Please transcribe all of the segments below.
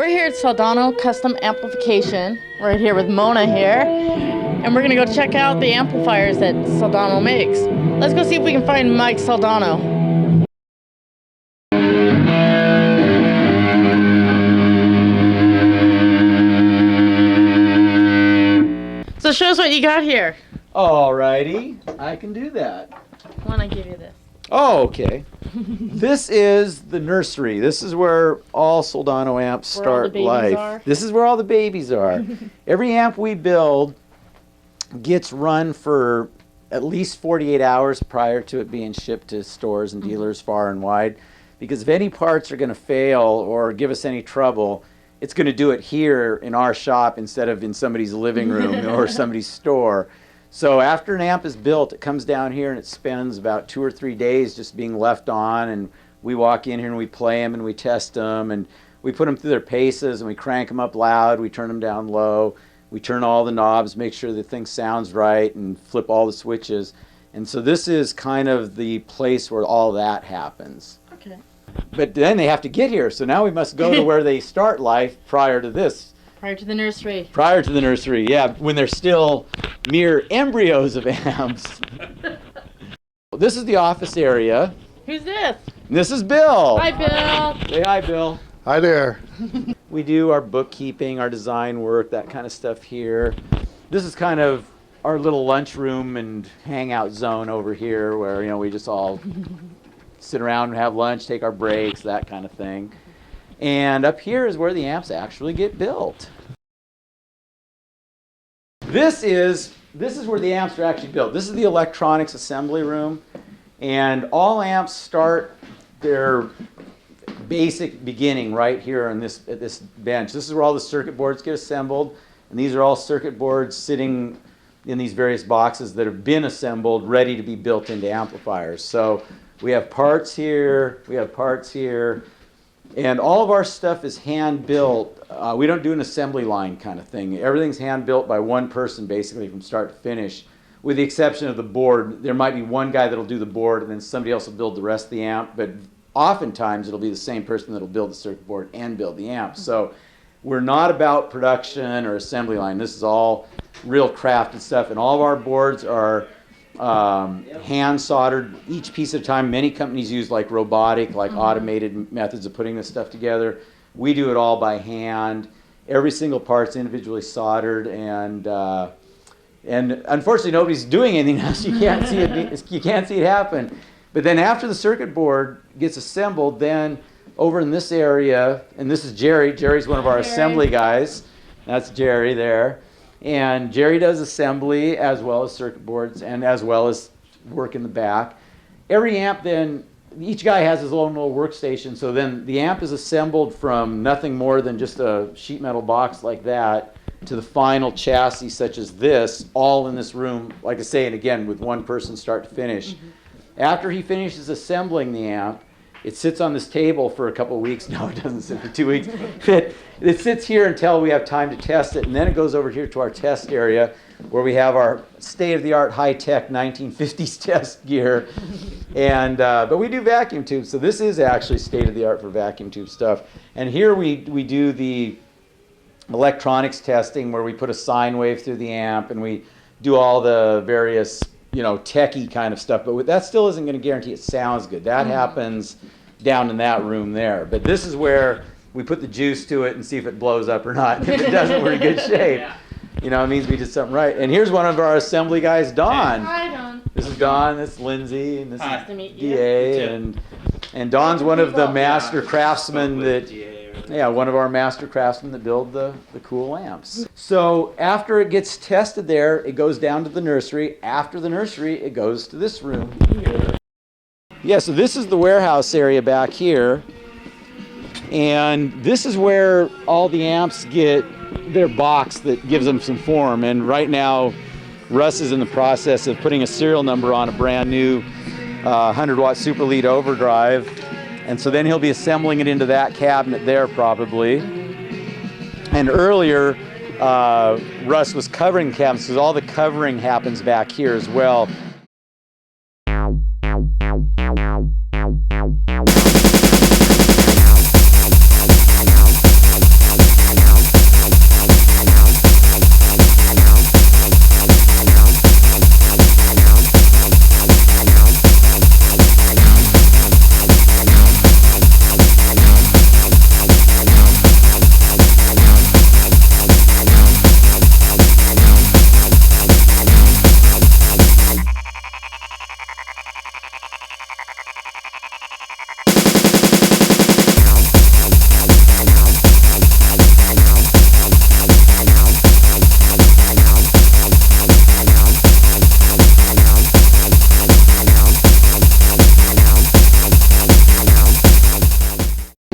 We're here at Soldano Kustom Amplification, right here with Mona here, and we're gonna go check out the amplifiers that Soldano makes. Let's go see if we can find Mike Soldano. So show us what you got here. Alrighty, I can do that. Why don't I give you this? Oh, okay. This is the nursery. This is where all Soldano amps start life. This is where all the babies are. Every amp we build gets run for at least 48 hours prior to it being shipped to stores and dealers far and wide. Because if any parts are going to fail or give us any trouble, it's going to do it here in our shop instead of in somebody's living room or somebody's store. So after an amp is built, it comes down here and it spends about 2 or 3 days just being left on, and we walk in here and we play them and we test them and we put them through their paces and we crank them up loud, we turn them down low, we turn all the knobs, make sure the thing sounds right, and flip all the switches. And so this is kind of the place where all that happens. Okay. But then they have to get here, so now we must go to where they start life prior to this. Prior to the nursery. Prior to the nursery, yeah, when they're still mere embryos of amps. This is the office area. Who's this? This is Bill. Hi, Bill. Say hi, Bill. Hi there. We do our bookkeeping, our design work, that kind of stuff here. This is kind of our little lunchroom and hangout zone over here where, you know, we just all sit around and have lunch, take our breaks, that kind of thing. And up here is where the amps actually get built. This is where the amps are actually built. This is the electronics assembly room, and all amps start their basic beginning right here on at this bench. This is where all the circuit boards get assembled, and these are all circuit boards sitting in these various boxes that have been assembled, ready to be built into amplifiers. So we have parts here, we have parts here. And all of our stuff is hand-built. We don't do an assembly line kind of thing. Everything's hand-built by one person, basically, from start to finish, with the exception of the board. There might be one guy that'll do the board, and then somebody else will build the rest of the amp, but oftentimes it'll be the same person that'll build the circuit board and build the amp. So we're not about production or assembly line. This is all real crafted stuff, and all of our boards are hand soldered each piece at a time. Many companies use like robotic, like automated methods of putting this stuff together. We do it all by hand. Every single part's individually soldered, and unfortunately nobody's doing anything else. You can't see it. You can't see it happen. But then after the circuit board gets assembled, then over in this area, and this is Jerry. Jerry's one of our assembly guys. That's Jerry there. And Jerry does assembly as well as circuit boards and as well as work in the back. Every amp then, each guy has his own little workstation, so then the amp is assembled from nothing more than just a sheet metal box like that to the final chassis such as this, all in this room, like I say, and again, with one person start to finish. After he finishes assembling the amp, it sits on this table for a couple of weeks. No, it doesn't sit for 2 weeks. It sits here until we have time to test it, and then it goes over here to our test area where we have our state-of-the-art high-tech 1950s test gear. And but we do vacuum tubes, so this is actually state-of-the-art for vacuum tube stuff. And here we do the electronics testing where we put a sine wave through the amp and we do all the various, you know, techie kind of stuff, but that still isn't going to guarantee it sounds good. That happens down in that room there. But this is where we put the juice to it and see if it blows up or not. If it doesn't, we're in good shape. You know, it means we did something right. And here's one of our assembly guys, Don. Hi, Don. This is Don, this is Lindsay, and this Nice is to meet you. DA. And Don's one of the master craftsmen that, yeah, one of our master craftsmen that build the cool amps. So after it gets tested there, it goes down to the nursery. After the nursery, it goes to this room here. Yeah, so this is the warehouse area back here. And this is where all the amps get their box that gives them some form. And right now, Russ is in the process of putting a serial number on a brand new 100-watt super lead overdrive. And so then he'll be assembling it into that cabinet there probably. And earlier, Russ was covering the cabinets because all the covering happens back here as well.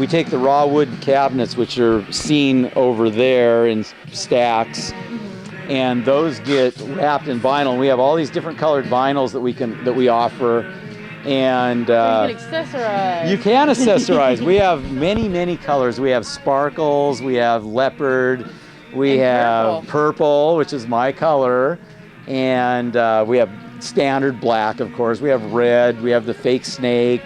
we take the raw wood cabinets, which are seen over there in stacks, and those get wrapped in vinyl. We have all these different colored vinyls that we offer, and So you can accessorize. you can accessorize. We have many colors. We have sparkles, we have leopard, we have purple, which is my color, and we have standard black, of course. We have red, we have the fake snake,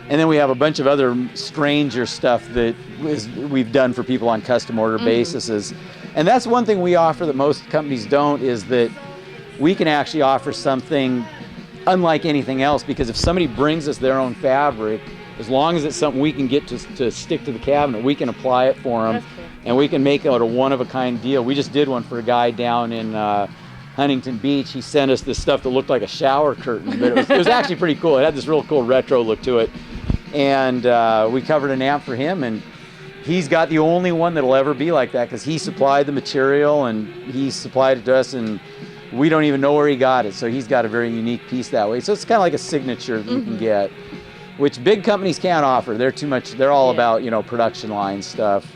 and then we have a bunch of other stranger stuff that we've done for people on custom order bases. And that's one thing we offer that most companies don't, is that we can actually offer something unlike anything else, because if somebody brings us their own fabric, as long as it's something we can get to stick to the cabinet, we can apply it for them, and we can make it a one-of-a-kind deal. We just did one for a guy down in Huntington Beach. He sent us this stuff that looked like a shower curtain, but it was actually pretty cool. It had this real cool retro look to it. And we covered an amp for him, and he's got the only one that'll ever be like that, because he supplied the material and he supplied it to us, and we don't even know where he got it. So he's got a very unique piece that way. So it's kind of like a signature that you can get, which big companies can't offer. They're too much. They're all about, you know, production line stuff.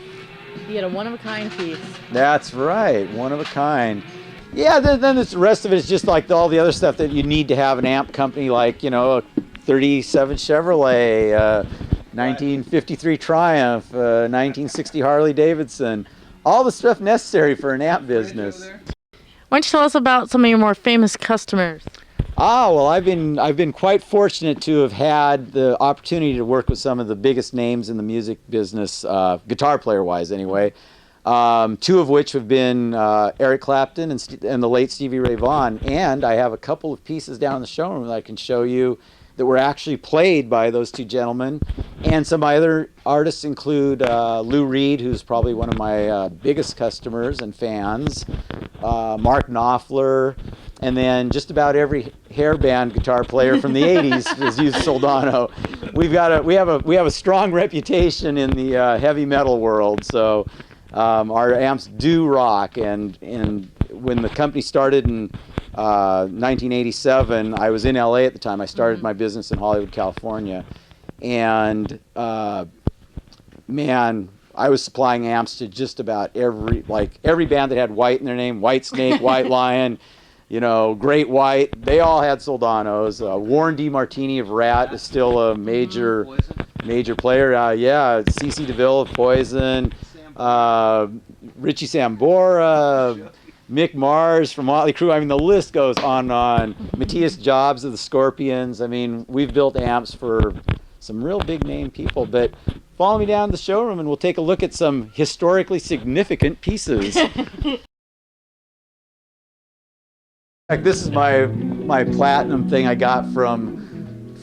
You get a one-of-a-kind piece. That's right, one of a kind. Yeah, then the rest of it is just like all the other stuff that you need to have an amp company, like, you know, a 37 Chevrolet, 1953 Triumph, 1960 Harley Davidson, all the stuff necessary for an amp business. Why don't you tell us about some of your more famous customers? Well, I've been quite fortunate to have had the opportunity to work with some of the biggest names in the music business, guitar player wise anyway. Two of which have been Eric Clapton and the late Stevie Ray Vaughan. And I have a couple of pieces down in the showroom that I can show you that were actually played by those two gentlemen. And some other artists include Lou Reed, who's probably one of my biggest customers and fans, Mark Knopfler, and then just about every hair band guitar player from the 80s has used Soldano. We have a strong reputation in the heavy metal world, so our amps do rock. And when the company started in 1987, I was in LA at the time. I started my business in Hollywood, California, and man, I was supplying amps to just about every band that had white in their name. White Snake, White Lion, you know, Great White. They all had Soldanos. Warren DeMartini of Rat is still a major player. Yeah, C.C. DeVille of Poison, Richie Sambora, Mick Mars from Motley Crue. I mean, the list goes on and on. Matthias Jobs of the Scorpions. I mean, we've built amps for some real big name people. But follow me down to the showroom and we'll take a look at some historically significant pieces. Like, this is my platinum thing I got from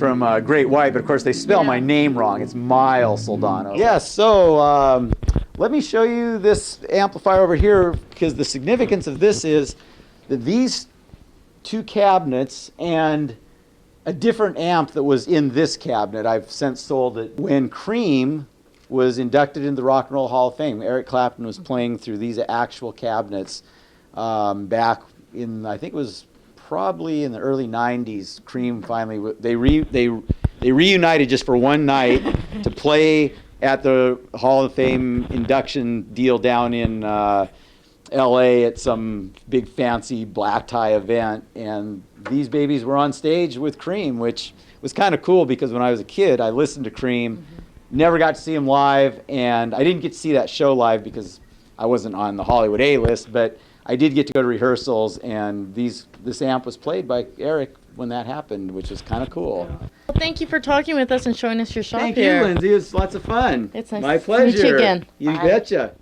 Great White, but of course they spell my name wrong. It's Miles Soldano. Yes, so let me show you this amplifier over here, because the significance of this is that these two cabinets and a different amp that was in this cabinet, I've since sold it. When Cream was inducted into the Rock and Roll Hall of Fame, Eric Clapton was playing through these actual cabinets back in, I think it was probably in the early 90s. Cream finally, they reunited just for one night to play at the Hall of Fame induction deal down in LA at some big fancy black tie event, and these babies were on stage with Cream, which was kind of cool because when I was a kid I listened to Cream, never got to see them live, and I didn't get to see that show live because I wasn't on the Hollywood A-list, but I did get to go to rehearsals, and this amp was played by Eric when that happened, which was kind of cool. Well, thank you for talking with us and showing us your shop here. Thank you, Lindsay. It was lots of fun. It's nice My to pleasure. meet you again. You Bye. betcha.